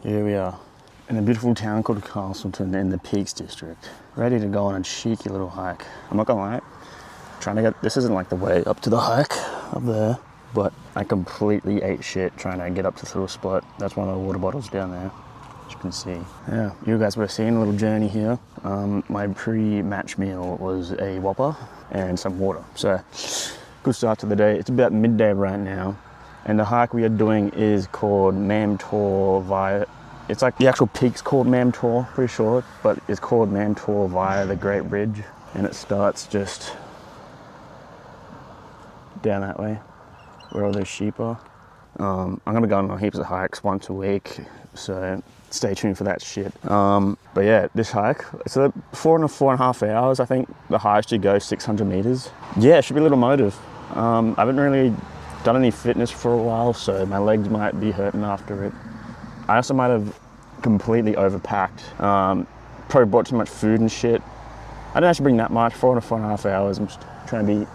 Here we are in a beautiful town called Castleton in the Peaks District, ready to go on a cheeky little hike. I'm not gonna lie, trying to get, this isn't like the way up to the hike up there, but I completely ate shit trying to get up to this little spot. That's one of the water bottles down there, as you can see. Yeah, you guys were seeing a little journey here. My pre-match meal was a Whopper and some water. So, good start to the day. It's about midday right now. And the hike we are doing is called Mam Tor via, it's like the actual peak's called Mam Tor, pretty sure, but it's called Mam Tor via the Great Bridge. And it starts just down that way, where all those sheep are. I'm gonna go on heaps of hikes once a week, so stay tuned for that shit. But yeah, this hike, it's a 4.5 hours. I think the highest you go 600 meters. Yeah, it should be a little motive. I haven't really done any fitness for a while, so my legs might be hurting after it. I also might have completely overpacked. Probably brought too much food and shit. I didn't actually bring that much, 4.5 hours. I'm just trying to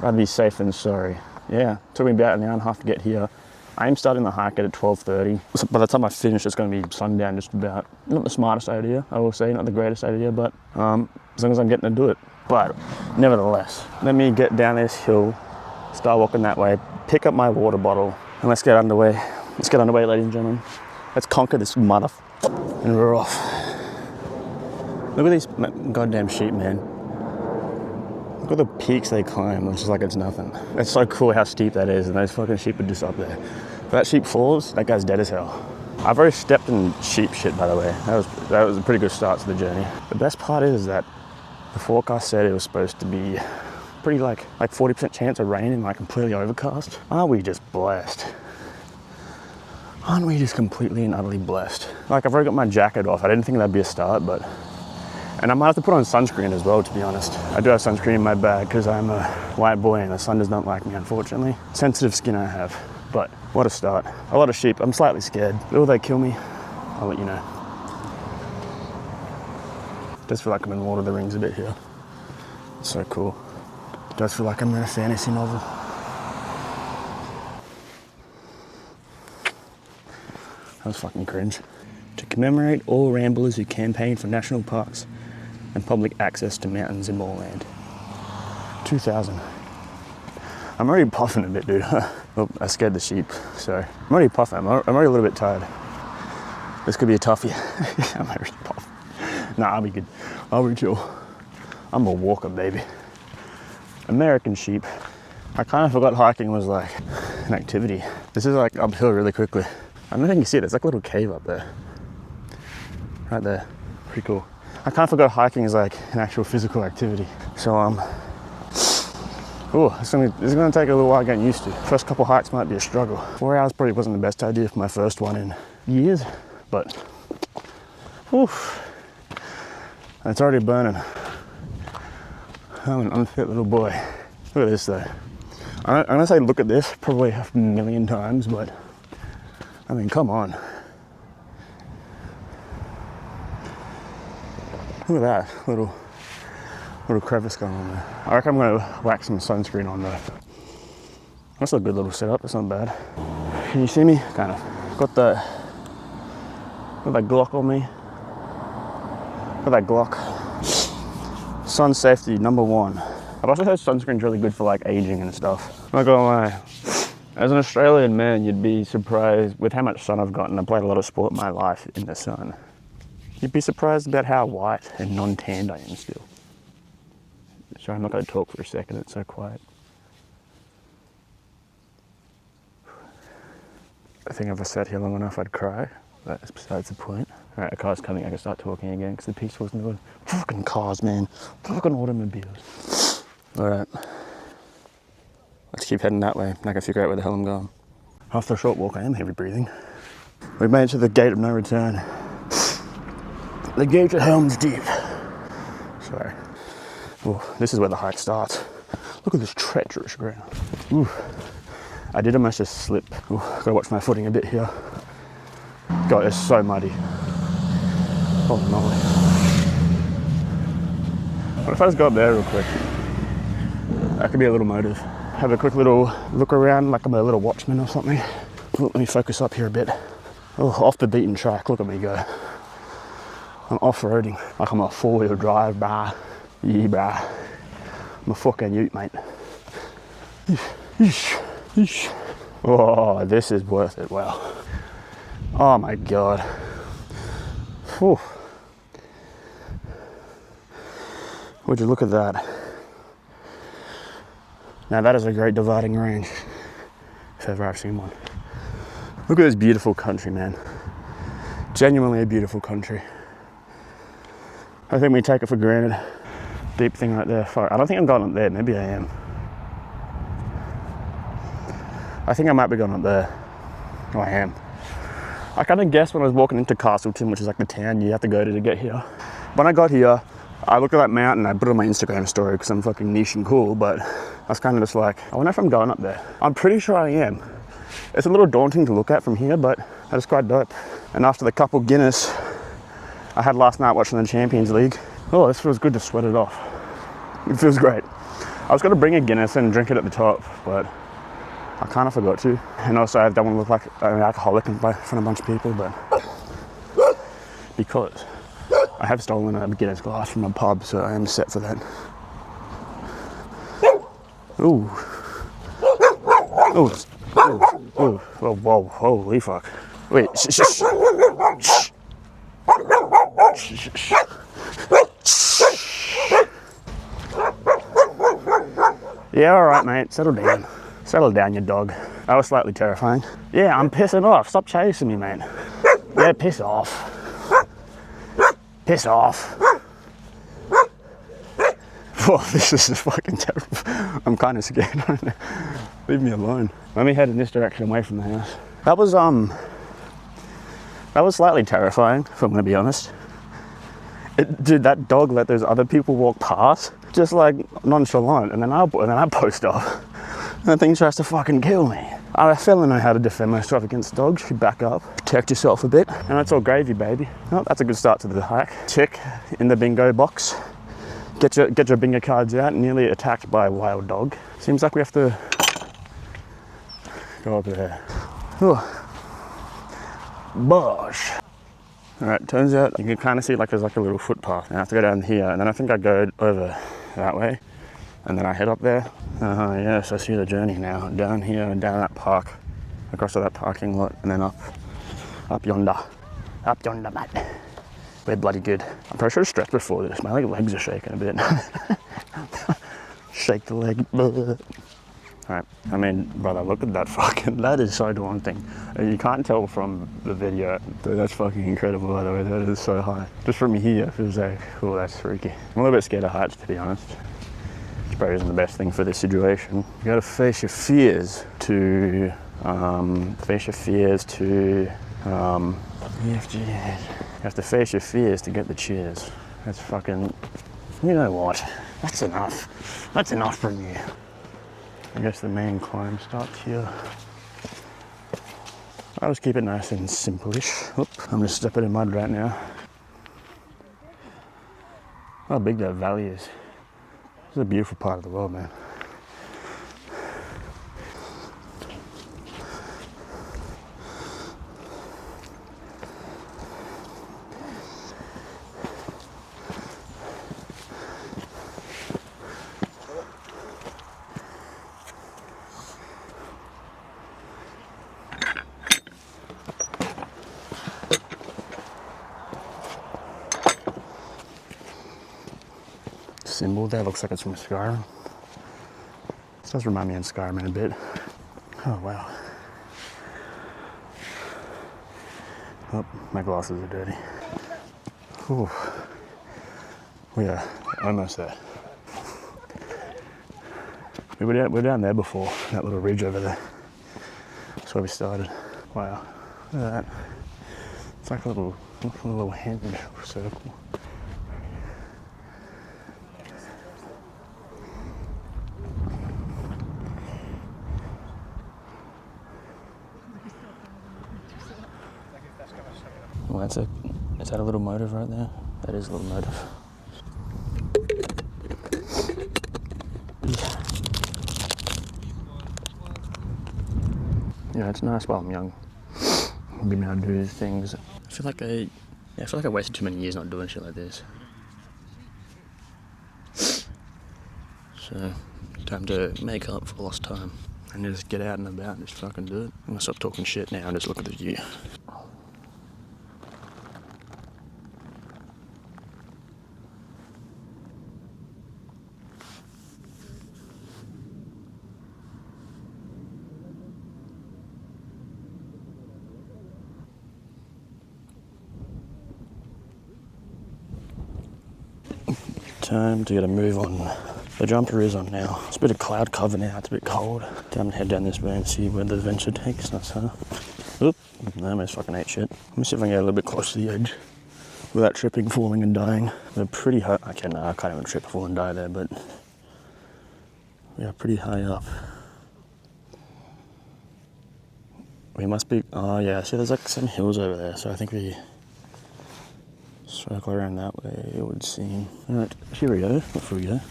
rather be safe than sorry. Yeah, took me about an hour and a half to get here. I am starting the hike at 12:30. So by the time I finish, it's going to be sundown just about. Not the smartest idea, I will say, not the greatest idea, but as long as I'm getting to do it. But nevertheless, let me get down this hill, start walking that way, pick up my water bottle, and let's get underway. Let's get underway, ladies and gentlemen. Let's conquer this and we're off. Look at these goddamn sheep, man. Look at the peaks they climb, it's just like it's nothing. It's so cool how steep that is, and those fucking sheep are just up there. If that sheep falls, that guy's dead as hell. I've already stepped in sheep shit, by the way. That was a pretty good start to the journey. The best part is that the forecast said it was supposed to be pretty like 40% chance of rain and like completely overcast. Aren't we just blessed? Aren't we just completely and utterly blessed? Like, I've already got my jacket off. I didn't think that'd be a start, but... And I might have to put on sunscreen as well, to be honest. I do have sunscreen in my bag because I'm a white boy and the sun does not like me, unfortunately. Sensitive skin I have, but what a start. A lot of sheep. I'm slightly scared. Will they kill me? I'll let you know. Does feel like I'm in Lord of the Rings a bit here. It's so cool. Does feel like I'm in a fantasy novel. That was fucking cringe. To commemorate all ramblers who campaign for national parks and public access to mountains in Moorland. 2000. I'm already puffing a bit, dude. Oh, I scared the sheep, so I'm already puffing. I'm already a little bit tired. This could be a toughie. I'm already puffing. Nah, I'll be good. I'll be chill. I'm a walker, baby. American sheep. I kind of forgot hiking was like an activity. This is like uphill really quickly. I don't think you can see it. There's like a little cave up there. Right there. Pretty cool. I kind of forgot hiking is like an actual physical activity. So oh, this is gonna take a little while getting used to. First couple hikes might be a struggle. 4 hours probably wasn't the best idea for my first one in years, but oof, it's already burning. I'm an unfit little boy. Look at this though. I'm gonna say look at this probably a million times, but I mean, come on. Look at that little crevice going on there. I reckon I'm gonna whack some sunscreen on there. That's a good little setup, that's not bad. Can you see me? Kind of. Got that Glock on me. Got that Glock. Sun safety, #1. I've also heard sunscreen's really good for like aging and stuff. I'm not gonna lie. As an Australian man, you'd be surprised with how much sun I've gotten. I've played a lot of sport in my life in the sun. You'd be surprised about how white and non-tanned I am still. Sorry, I'm not going to talk for a second, it's so quiet. I think if I sat here long enough, I'd cry. That's besides the point. Alright, a car's coming, I can start talking again because the peace wasn't good. Fucking cars, man. Fucking automobiles. Alright. Let's keep heading that way and I can figure out where the hell I'm going. After a short walk, I am heavy breathing. We've made it to the gate of no return. The gate of Helm's Deep. Sorry. Oh, this is where the hike starts. Look at this treacherous ground. Ooh. I did almost just slip. Ooh, gotta watch my footing a bit here. God, it's so muddy. Oh no. What if I just go up there real quick? That could be a little motive. Have a quick little look around like I'm a little watchman or something. Ooh, let me focus up here a bit. Oh, off the beaten track, look at me go. I'm off-roading, like I'm a four-wheel drive, brah. Yeah, brah. I'm a fucking ute, mate. Oh, this is worth it, wow. Oh my God. Whew. Would you look at that? Now that is a great dividing range, if ever I've seen one. Look at this beautiful country, man. Genuinely a beautiful country. I think we take it for granted. Deep thing right there. Fuck, I don't think I'm going up there. Maybe I am. I think I might be going up there. Oh, I am. I kind of guessed when I was walking into Castleton, which is like the town you have to go to get here. When I got here, I looked at that mountain. I put it on my Instagram story because I'm fucking niche and cool, but I was kind of just like, I wonder if I'm going up there. I'm pretty sure I am. It's a little daunting to look at from here, but that is quite dope. And after the couple Guinness I had last night watching the Champions League, oh, this feels good to sweat it off. It feels great. I was going to bring a Guinness and drink it at the top, but I kind of forgot to. And also I don't want to look like an alcoholic in front of a bunch of people, but because I have stolen a Guinness glass from a pub, so I am set for that. Ooh. Ooh. Ooh. Oh, whoa, holy fuck. Wait, shh. Yeah, alright, mate, settle down. Settle down, you dog. That was slightly terrifying. Yeah, I'm pissing off. Stop chasing me, mate. Yeah, piss off. Piss off. Whoa, this is just fucking terrible. I'm kind of scared right now. Leave me alone. Let me head in this direction away from the house. That was slightly terrifying, if I'm gonna be honest. Dude, that dog let those other people walk past, just like nonchalant, and then I post off. And that thing tries to fucking kill me. I feel I know how to defend myself against dogs. You back up, protect yourself a bit, and that's all gravy, baby. Oh, that's a good start to the hike. Tick in the bingo box. Get your bingo cards out. Nearly attacked by a wild dog. Seems like we have to go up there. Ooh. Bosh. Alright, turns out you can kind of see like there's like a little footpath. And I have to go down here, and then I think I go over that way, and then I head up there. Yes, I see the journey now. Down here and down that park, across to that parking lot, and then up yonder. Up yonder, mate. We're bloody good. I'm pretty sure I stretched before this. My legs are shaking a bit. Shake the leg. Alright, I mean, brother, look at that fucking, that is so daunting. You can't tell from the video, but that's fucking incredible, by the way. That is so high. Just from here, it feels like, oh, that's freaky. I'm a little bit scared of heights, to be honest. Which probably isn't the best thing for this situation. You gotta face your fears to, you have to face your fears to get the cheers. That's fucking, you know what? That's enough. That's enough from you. I guess the main climb starts here. I'll just keep it nice and simple-ish. Oop, I'm just stepping in mud right now. How big that valley is. It's a beautiful part of the world, man. Symbol there looks like it's from Skyrim. This does remind me of Skyrim a bit. Oh wow. Oh, my glasses are dirty. Whew. We are almost there. We were down there before, that little ridge over there. That's where we started. Wow, look at that. It's like a little hand circle. Well, is that a little motive right there? That is a little motive. Yeah, it's nice while I'm young. being able to do things. I feel like I wasted too many years not doing shit like this. So, time to make up for lost time and just get out and about and just fucking do it. I'm gonna stop talking shit now and just look at the view. Time to get a move on. The jumper is on now. It's a bit of cloud cover now, it's a bit cold. Time to head down this way and see where the adventure takes us, huh? Oop, I almost fucking ate shit. Let me see if I can get a little bit close to the edge without tripping, falling and dying. They're pretty high. I can't even trip, fall and die there, but we are pretty high up. We must be, oh yeah, see there's like some hills over there, so I think we circle around that way, it would seem. Alright, here we go, off we go.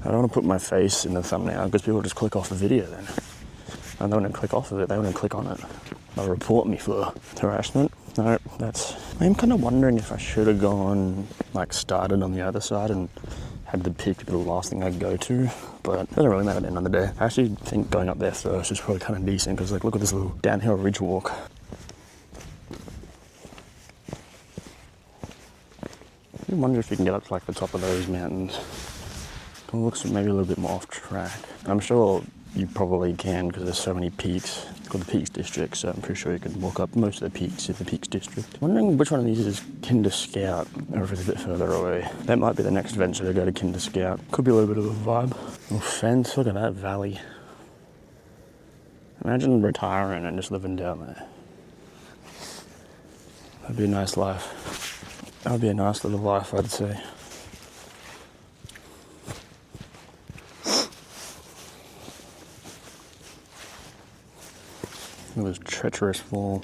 I don't want to put my face in the thumbnail because people just click off the video then. And they wouldn't click off of it, they wouldn't click on it. They'll report me for harassment. No, I'm kind of wondering if I should have gone, started on the other side and had the peak be the last thing I'd go to, but it doesn't really matter at the end of the day. I actually think going up there first is probably kind of decent because look at this little downhill ridge walk. I wonder if you can get up to the top of those mountains. It looks maybe a little bit more off track. I'm sure you probably can because there's so many peaks. It's called the Peaks District, so I'm pretty sure you can walk up most of the peaks in the Peaks District. I'm wondering which one of these is Kinder Scout, or if it's a bit further away. That might be the next venture to go to Kinder Scout. Could be a little bit of a vibe. Oh, fence, look at that valley. Imagine retiring and just living down there. That'd be a nice life. That would be a nice little life, I'd say. It was treacherous fall.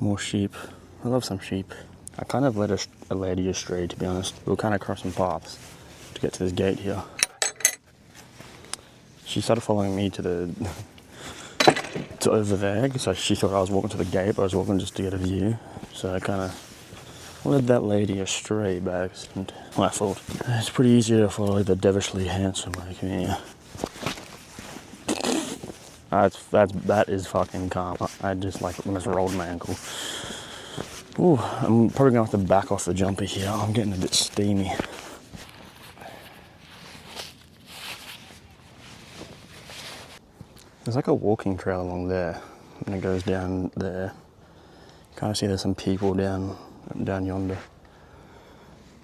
More sheep. I love some sheep. I kind of led a lady astray, to be honest. We were kind of crossing paths to get to this gate here. She started following me to over there because she thought I was walking to the gate, but I was walking just to get a view. So I kind of led that lady astray by accident. My fault. It's pretty easy to follow the devilishly handsome like me. That is fucking calm. I just almost rolled my ankle. Ooh, I'm probably gonna have to back off the jumper here. I'm getting a bit steamy. There's like a walking trail along there, and it goes down there. Kind of see there's some people down yonder.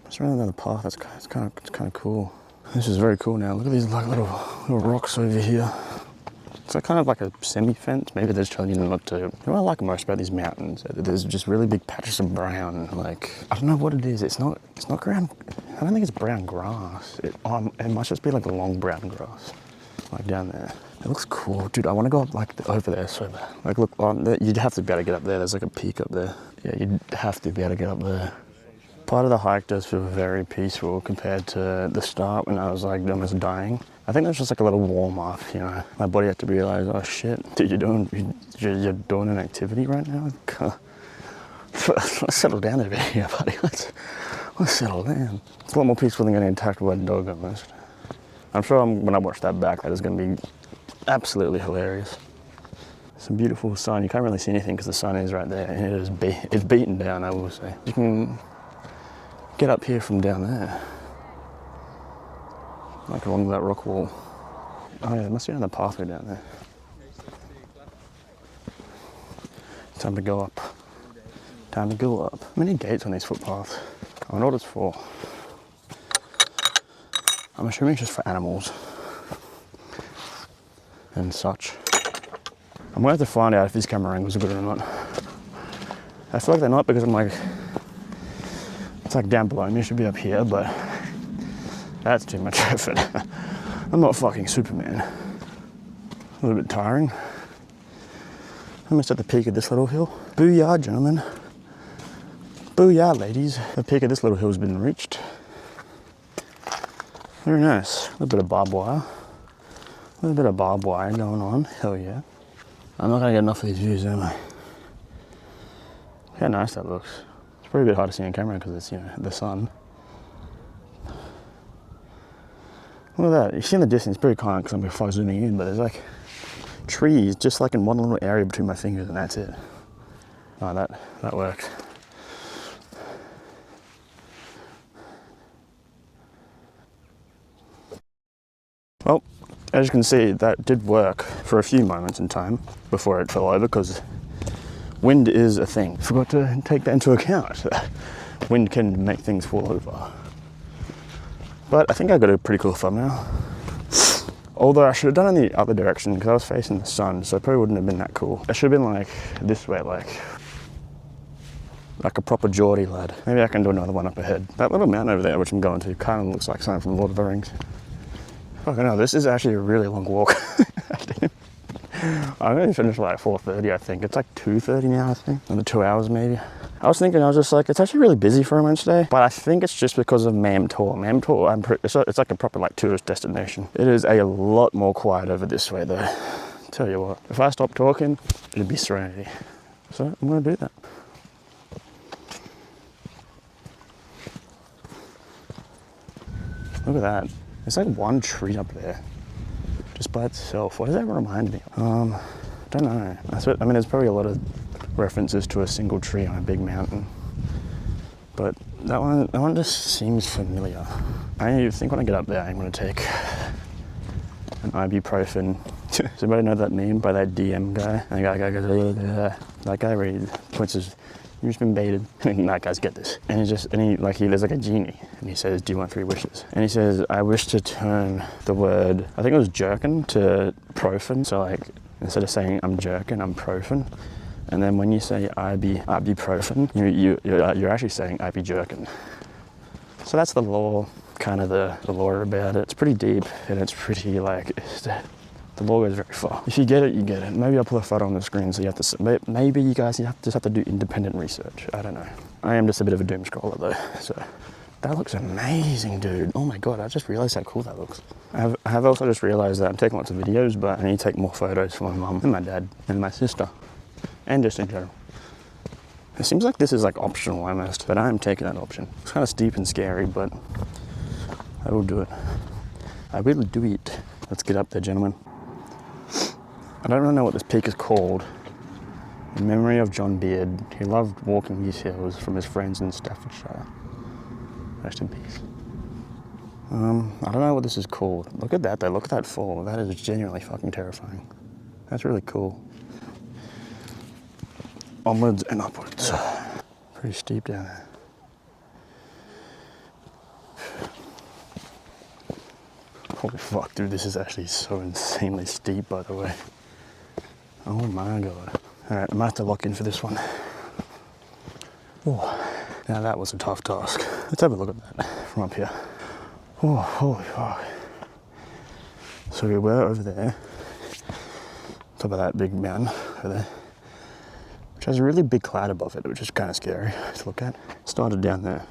It's running down the path. It's kind of cool. This is very cool now. Look at these little rocks over here. It's kind of like a semi-fence. Maybe they're just telling you not to. What I like most about these mountains, there's just really big patches of brown. I don't know what it is. It's not brown. I don't think it's brown grass. It must just be like long brown grass, down there. It looks cool, dude. I want to go up over there so bad. Look, you'd have to be able to get up there. There's a peak up there. Yeah, you'd have to be able to get up there. Part of the hike does feel very peaceful compared to the start when I was almost dying. I think that's just a little warm up, you know. My body had to realize, oh shit, dude, you're doing an activity right now? Let's settle down over here, buddy. Let's settle down. It's a lot more peaceful than getting attacked by a dog almost. I'm sure when I watch that back, that is going to be absolutely hilarious. Some beautiful sun. You can't really see anything because the sun is right there, and it's beaten down, I will say. You can get up here from down there. Along that rock wall. Oh yeah, there must be another pathway down there. Time to go up. Time to go up. How many gates on these footpaths? I wonder what it's for. I'm assuming it's just for animals and such. I'm gonna have to find out if these camera angles are good or not. I feel like they're not because it's down below me, it should be up here, but that's too much effort. I'm not fucking Superman. A little bit tiring. Almost at the peak of this little hill. Booyah, gentlemen. Booyah, ladies. The peak of this little hill has been reached. Very nice. A little bit of barbed wire. There's a bit of barbed wire going on. Hell yeah. I'm not gonna get enough of these views, am I? How nice that looks. It's probably a bit hard to see on camera because it's, you know, the sun. Look at that. You see in the distance, it's pretty kind because I'm far zooming in, but there's like trees just like in one little area between my fingers, and that's it. Oh, that works. Well, as you can see, that did work for a few moments in time before it fell over, because wind is a thing. Forgot to take that into account. Wind can make things fall over. But I think I got a pretty cool thumbnail. Although I should have done it in the other direction because I was facing the sun, so it probably wouldn't have been that cool. I should have been like this way, like a proper Geordie lad. Maybe I can do another one up ahead. That little mountain over there, which I'm going to, kind of looks like something from Lord of the Rings. Fucking hell, this is actually a really long walk. I'm going to finish like 4:30, I think. It's like 2:30 now, I think. Another 2 hours maybe. I was just like, it's actually really busy for a Wednesday, but I think it's just because of Mam Tor. Mam Tor, it's like a proper like tourist destination. It is a lot more quiet over this way though. Tell you what, if I stop talking, it'd be serenity. So I'm going to do that. Look at that. There's like one tree up there, just by itself. What does that remind me of? Don't know. I mean, there's probably a lot of references to a single tree on a big mountain, but that one just seems familiar. I think when I get up there, I'm going to take an ibuprofen. Does anybody know that meme by that DM guy? And the guy goes, that guy where he points his, you've just been baited. And that guy's get this. And there's like a genie, and he says, do you want 3 wishes? And he says, I wish to turn the word, I think it was jerkin, to profen. So like, instead of saying I'm jerkin, I'm profen. And then when you say ibuprofen, you're actually saying I be jerkin. So that's the lore, kind of the lore about it. It's pretty deep, and it's pretty like, the lore goes very far. If you get it, you get it. Maybe I'll put a photo on the screen so you have to, maybe you guys just have to do independent research. I don't know. I am just a bit of a doom scroller though, so. That looks amazing, dude. Oh my God, I just realized how cool that looks. I have also just realized that I'm taking lots of videos, but I need to take more photos for my mum and my dad and my sister, and just in general. It seems like this is like optional almost, but I am taking that option. It's kind of steep and scary, but I will do it. I will do it. Let's get up there, gentlemen. I don't really know what this peak is called. In memory of John Beard, he loved walking these hills from his friends in Staffordshire. Rest in peace. I don't know what this is called. Look at that though, look at that fall. That is genuinely fucking terrifying. That's really cool. Onwards and upwards. Pretty steep down there. Holy fuck, dude, this is actually so insanely steep, by the way. Oh my God. All right, I might have to lock in for this one. Oh, now that was a tough task. Let's have a look at that from up here. Oh, holy fuck. So we were over there, top of that big mountain over there, which has a really big cloud above it, which is kind of scary to look at. Started down there.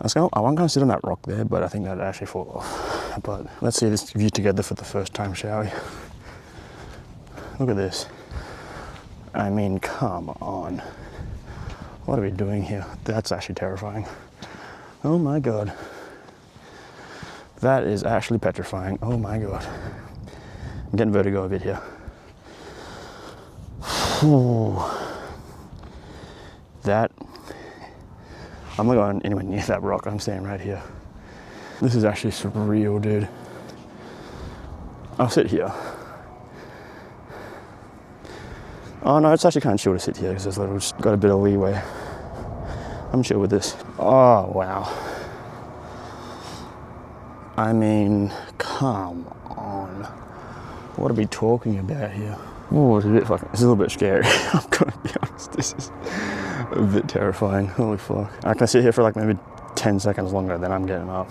I want to sit on that rock there, but I think that'd actually fall off. But let's see this view together for the first time, shall we? Look at this. I mean, come on. What are we doing here? That's actually terrifying. Oh my God. That is actually petrifying. Oh my God. I'm getting vertigo a bit here. Ooh. That, I'm not going anywhere near that rock. I'm staying right here. This is actually surreal, dude. I'll sit here. Oh no, it's actually kind of chill to sit here because it's got a bit of leeway. I'm chill with this. Oh wow. I mean, come on. What are we talking about here? Oh, it's a little bit scary. I'm gonna be honest, this is a bit terrifying. Holy fuck. I can sit here for like maybe 10 seconds longer, then I'm getting up.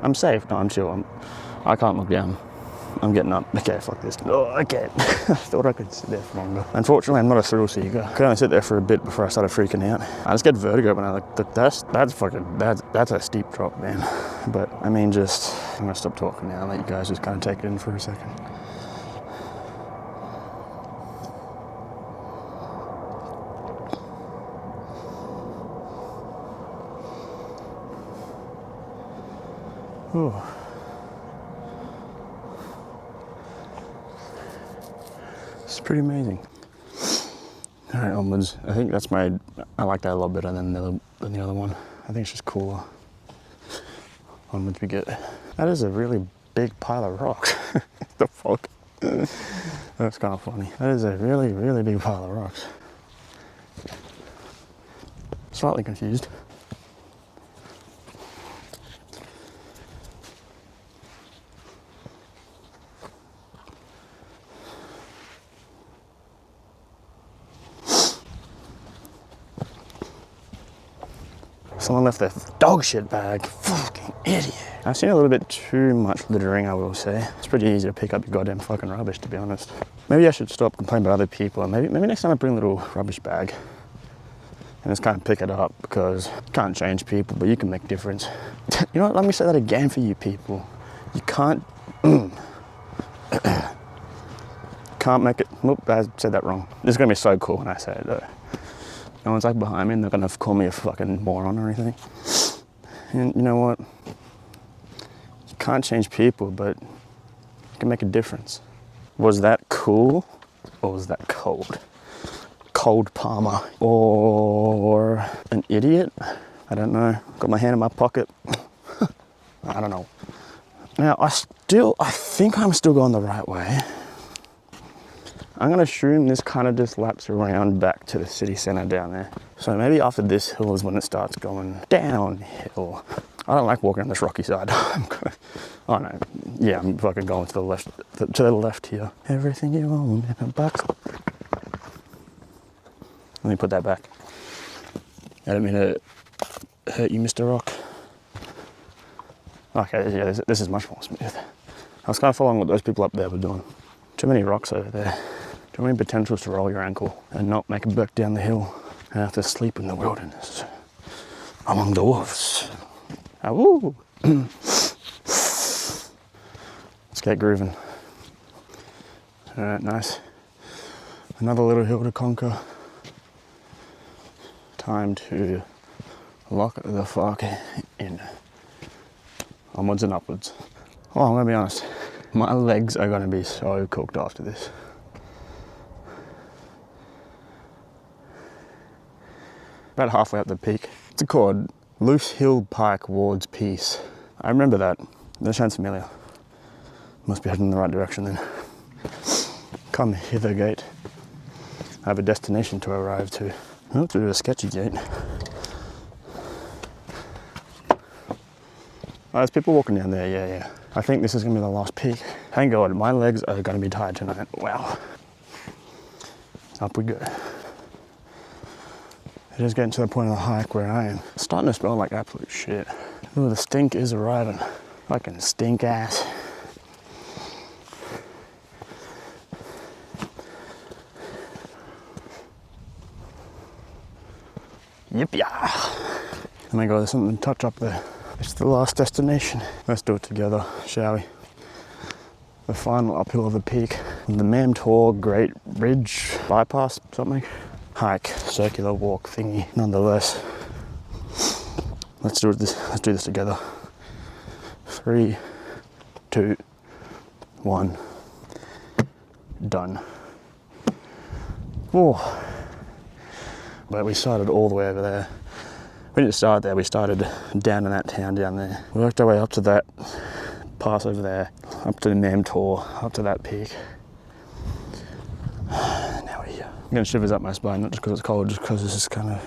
I'm safe. No, I'm chill. I can't look down. I'm getting up. Okay, fuck this. Oh, okay. I thought I could sit there for longer. Unfortunately, I'm not a thrill seeker. I could only sit there for a bit before I started freaking out. I just get vertigo when I like, that's a steep drop, man. But I mean, I'm gonna stop talking now and let you guys just kind of take it in for a second. Oh. It's pretty amazing. All right, onwards. I think I like that a lot better than the other one. I think it's just cooler. Onwards we get. That is a really big pile of rocks. The fuck? That's kind of funny. That is a really, really big pile of rocks. Slightly confused. Someone left their dog shit bag. Fucking idiot. I've seen a little bit too much littering, I will say. It's pretty easy to pick up your goddamn fucking rubbish, to be honest. Maybe I should stop complaining about other people, and maybe next time I bring a little rubbish bag and just kind of pick it up, because you can't change people, but you can make a difference. You know what? Let me say that again for you people. You can't make it. Whoop, I said that wrong. This is gonna be so cool when I say it though. No one's like behind me and they're gonna call me a fucking moron or anything. And you know what? You can't change people, but you can make a difference. Was that cool or was that cold? Cold Palmer or an idiot? I don't know. Got my hand in my pocket. I don't know. Now I think I'm still going the right way. I'm gonna assume this kind of just laps around back to the city center down there. So maybe after this hill is when it starts going downhill. I don't like walking on this rocky side. Oh no, yeah, I'm fucking going to the left here. Everything you own in a box. Let me put that back. I don't mean to hurt you, Mr. Rock. Okay, yeah, this is much more smooth. I was kind of following what those people up there were doing. Too many rocks over there. Too many potentials to roll your ankle and not make it back down the hill and have to sleep in the wilderness among the wolves. Ah, woo! Let's get grooving. All right, nice. Another little hill to conquer. Time to lock the fuck in. Onwards and upwards. Oh, I'm gonna be honest. My legs are gonna be so cooked after this. About halfway up the peak. It's called Loose Hill Pike Wards Peace. I remember that. That sounds familiar. Must be heading in the right direction then. Come hither, gate. I have a destination to arrive to. Oh, it's a bit of a sketchy gate. Oh, there's people walking down there, yeah. I think this is gonna be the last peak. Thank God, my legs are gonna be tired tonight. Wow. Up we go. It is getting to the point of the hike where I am starting to smell like absolute shit. Ooh, the stink is arriving. Fucking stink ass. Yep, yeah. Oh my God, there's something to touch up there. It's the last destination. Let's do it together, shall we? The final uphill of the peak. The Mam Tor Great Ridge Bypass, something. Hike, circular walk thingy, nonetheless. Let's do this together. 3, 2, 1. Done. Oh. But we started all the way over there. We didn't start there, we started down in that town down there. We worked our way up to that pass over there, up to the Mam Tor, up to that peak. Now we're here. I'm getting shivers up my spine, not just because it's cold, just because this is kind of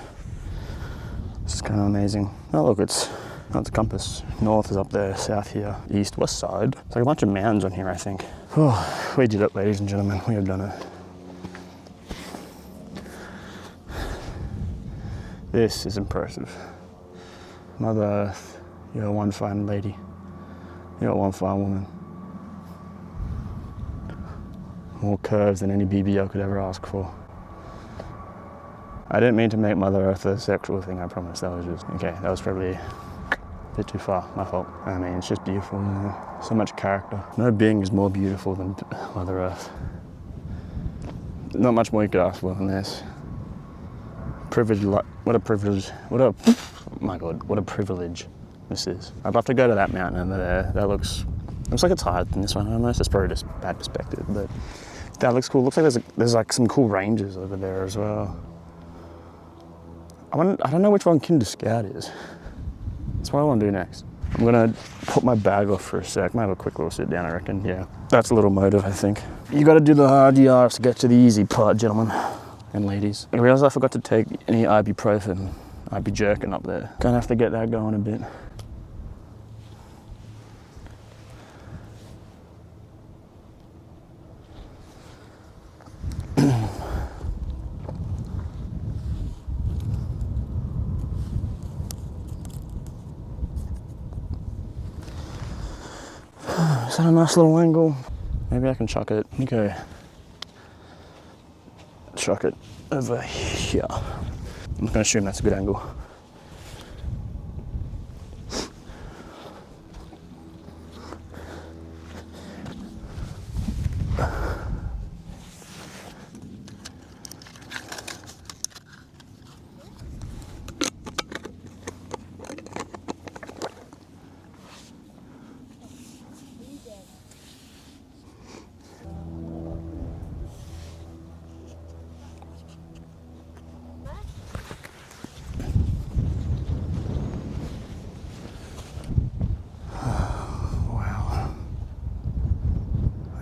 amazing. Oh look, it's the compass. North is up there, south here, east, west side. It's like a bunch of mountains on here, I think. Oh, we did it, ladies and gentlemen, we have done it. This is impressive. Mother Earth, you're one fine lady. You're one fine woman. More curves than any BBL could ever ask for. I didn't mean to make Mother Earth a sexual thing, I promise. That was just, okay, that was probably A bit too far, my fault. I mean, it's just beautiful, you know? So much character. No being is more beautiful than Mother Earth. Not much more you could ask for than this. Privilege, what a privilege, oh my God, what a privilege this is. I'd love to go to that mountain over there. That looks like it's higher than this one almost. It's probably just bad perspective, but that looks cool. Looks like there's like some cool ranges over there as well. I don't know which one Kinder Scout is. That's what I want to do next. I'm gonna put my bag off for a sec. Might have a quick little sit down, I reckon. Yeah, that's a little motive, I think. You got to do the hard yards to get to the easy part, gentlemen and ladies. I realized I forgot to take any ibuprofen. I'd be jerking up there. Gonna have to get that going a bit. Is that a nice little angle? Maybe I can chuck it. Okay. Chuck it over here. I'm just gonna assume that's a good angle.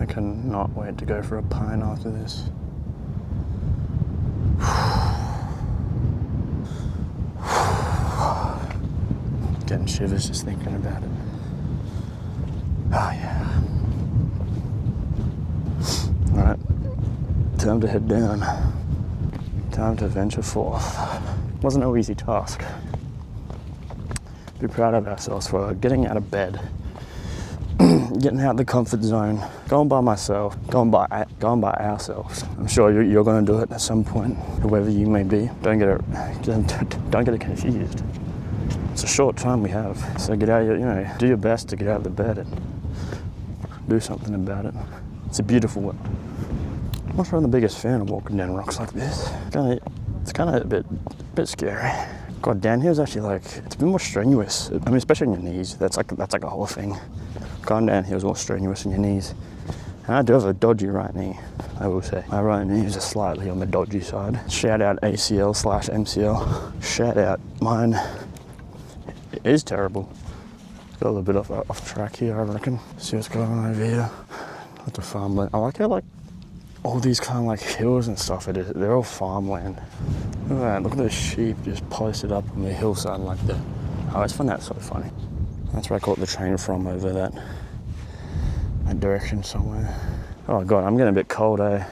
I cannot wait to go for a pine after this. Getting shivers just thinking about it. Oh yeah. Alright, time to head down. Time to venture forth. Wasn't no easy task. Be proud of ourselves for getting out of bed. Getting out of the comfort zone, going by myself, going by ourselves. I'm sure you're going to do it at some point, whoever you may be. Don't get it confused. It's a short time we have, so get out. Do your best to get out of the bed and do something about it. It's a beautiful world. I'm not really the biggest fan of walking down rocks like this. It's kind of a bit scary. God, downhill's actually it's a bit more strenuous. I mean, especially on your knees. That's like a whole thing. Going downhill is more strenuous on your knees. And I do have a dodgy right knee, I will say. My right knee is just slightly on the dodgy side. Shout out ACL/MCL. Shout out mine. It is terrible. Got a little bit off track here, I reckon. See what's going on over here. Lots of farmland. I like how all these kind of hills and stuff, they're all farmland. Look at that, look at those sheep just posted up on the hillside like that. I always find that so funny. That's where I caught the train from, over that direction somewhere. Oh God, I'm getting a bit cold, eh?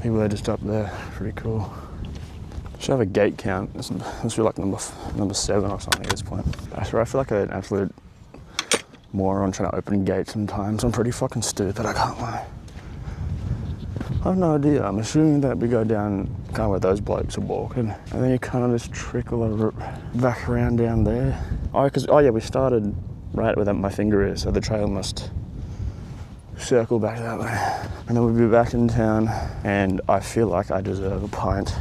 People are just up there, pretty cool. Should have a gate count. This will be like number 7 or something at this point. I swear I feel like an absolute moron trying to open gates sometimes. I'm pretty fucking stupid, I can't lie. I have no idea. I'm assuming that we go down kind of where those blokes are walking, and then you kind of just trickle back around down there. Oh yeah, we started right where my finger is, so the trail must circle back that way. And then we'll be back in town, and I feel like I deserve a pint.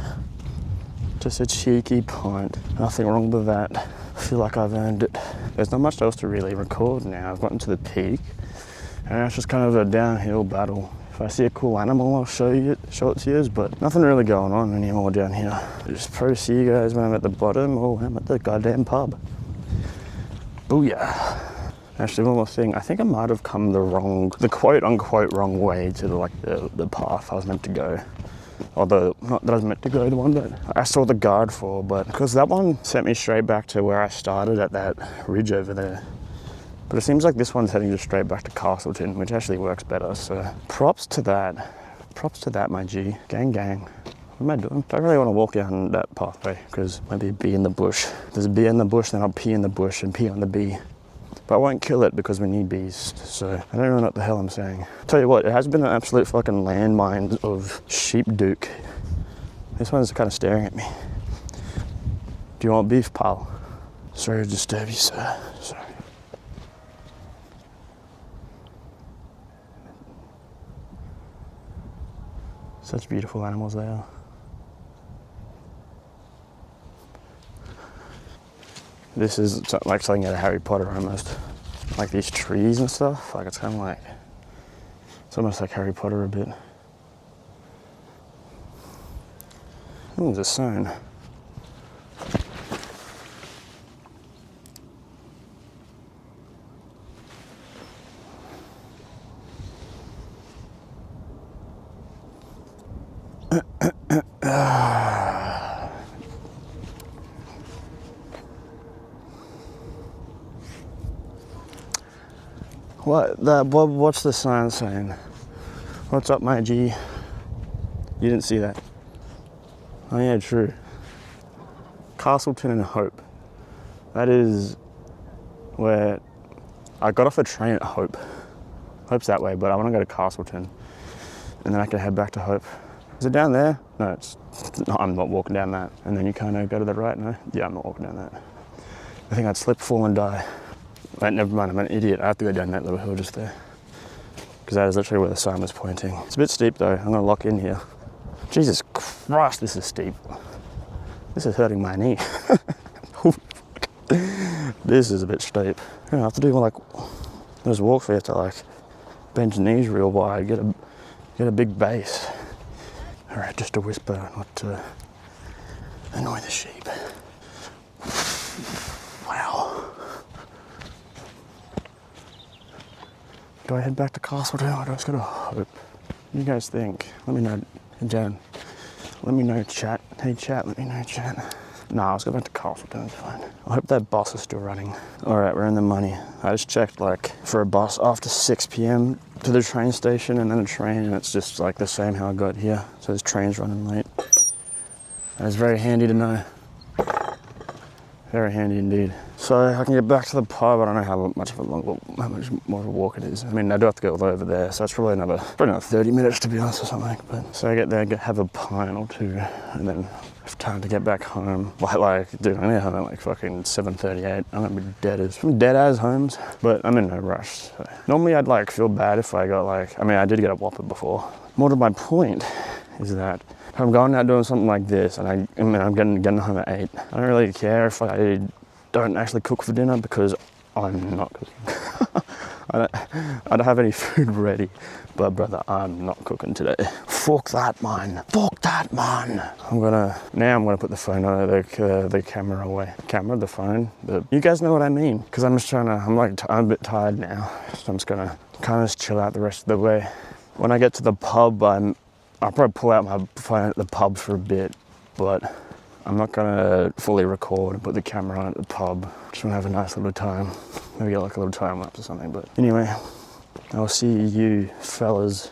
Just a cheeky pint. Nothing wrong with that. I feel like I've earned it. There's not much else to really record now. I've gotten to the peak, and now it's just kind of a downhill battle. If I see a cool animal, I'll show it to you, but nothing really going on anymore down here. Just probably see you guys when I'm at the bottom or when I'm at the goddamn pub. Booyah. Actually, one more thing. I think I might have come the quote-unquote wrong way to the path I was meant to go. Although, not that I was meant to go, the one that I saw the guard for, but because that one sent me straight back to where I started at that ridge over there. But it seems like this one's heading just straight back to Castleton, which actually works better, so props to that. Props to that, my G. Gang, gang. What am I doing? I don't really want to walk down that pathway, because maybe a bee in the bush. There's a bee in the bush, then I'll pee in the bush and pee on the bee. But I won't kill it because we need bees, so I don't know what the hell I'm saying. Tell you what, it has been an absolute fucking landmine of sheep duke. This one's kind of staring at me. Do you want beef, pal? Sorry to disturb you, sir. Sorry. Such beautiful animals they are. This is like something out of Harry Potter almost. Like these trees and stuff. Like it's kind of like, it's almost like Harry Potter a bit. Oh, there's a sign. What's the sign saying? What's up, my G? You didn't see that. Oh yeah, true. Castleton and Hope. That is where I got off the train at Hope. Hope's that way, but I want to go to Castleton, and then I can head back to Hope. Is it down there? No, no, I'm not walking down that. And then you kind of go to the right, no? Yeah, I'm not walking down that. I think I'd slip, fall and die. Wait, never mind, I'm an idiot. I have to go down that little hill just there. Because that is literally where the sign was pointing. It's a bit steep though, I'm gonna lock in here. Jesus Christ, this is steep. This is hurting my knee. This is a bit steep. I have to do like those walks where you have to like bend your knees real wide, get a big base. All right, just a whisper, not to annoy the sheep. Wow. Do I head back to Castleton or do I just go to Hope? What do you guys think? Let me know, Jan. Let me know, chat. Hey, chat, let me know, chat. Nah, let's go back to Castleton, it's fine. I hope that bus is still running. All right, we're in the money. I just checked like for a bus after 6 p.m. to the train station and then a train, and it's just like the same how I got here. So there's trains running late. That is very handy to know. Very handy indeed. So I can get back to the pub. I don't know how much more of a walk it is. I mean, I do have to go over there, so it's probably another 30 minutes to be honest or something. But so I get there, have a pint or two, and then have time to get back home. Like dude, I'm gonna home at like fucking 7:38. I'm gonna be dead as homes, but I'm in no rush. So. Normally I'd like feel bad if I got like, I mean, I did get a Whopper before. More to my point is that if I'm going out doing something like this and I'm getting home at 8, I don't really care if I don't actually cook for dinner because I'm not cooking. I don't have any food ready, but brother, I'm not cooking today. Fuck that, man. Fuck that, man. I'm gonna put the phone on the camera away. The phone. You guys know what I mean? Because I'm just I'm a bit tired now, so I'm just gonna kind of just chill out the rest of the way. When I get to the pub, I'll probably pull out my phone at the pub for a bit, but I'm not gonna fully record and put the camera on at the pub. Just wanna have a nice little time. Maybe get like a little time lapse or something, but anyway, I'll see you fellas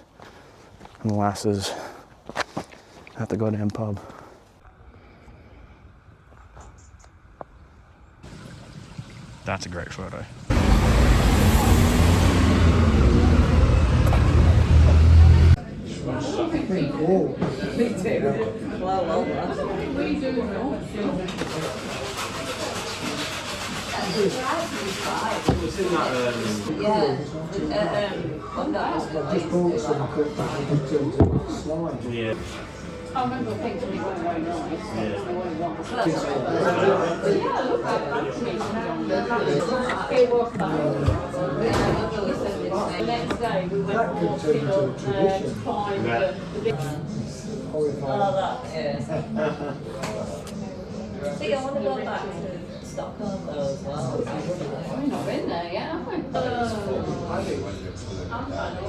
and lasses at the goddamn pub. That's a great photo. Pretty cool. Me too. Well. Just bought some quick back into slime. Yeah. I remember thinking they weren't very nice. Yeah. They weren't nice. It was the next day we went walking on to find the big... See, I want to go back to Stockholm though as well. We've not been there yet, have we? I'm trying to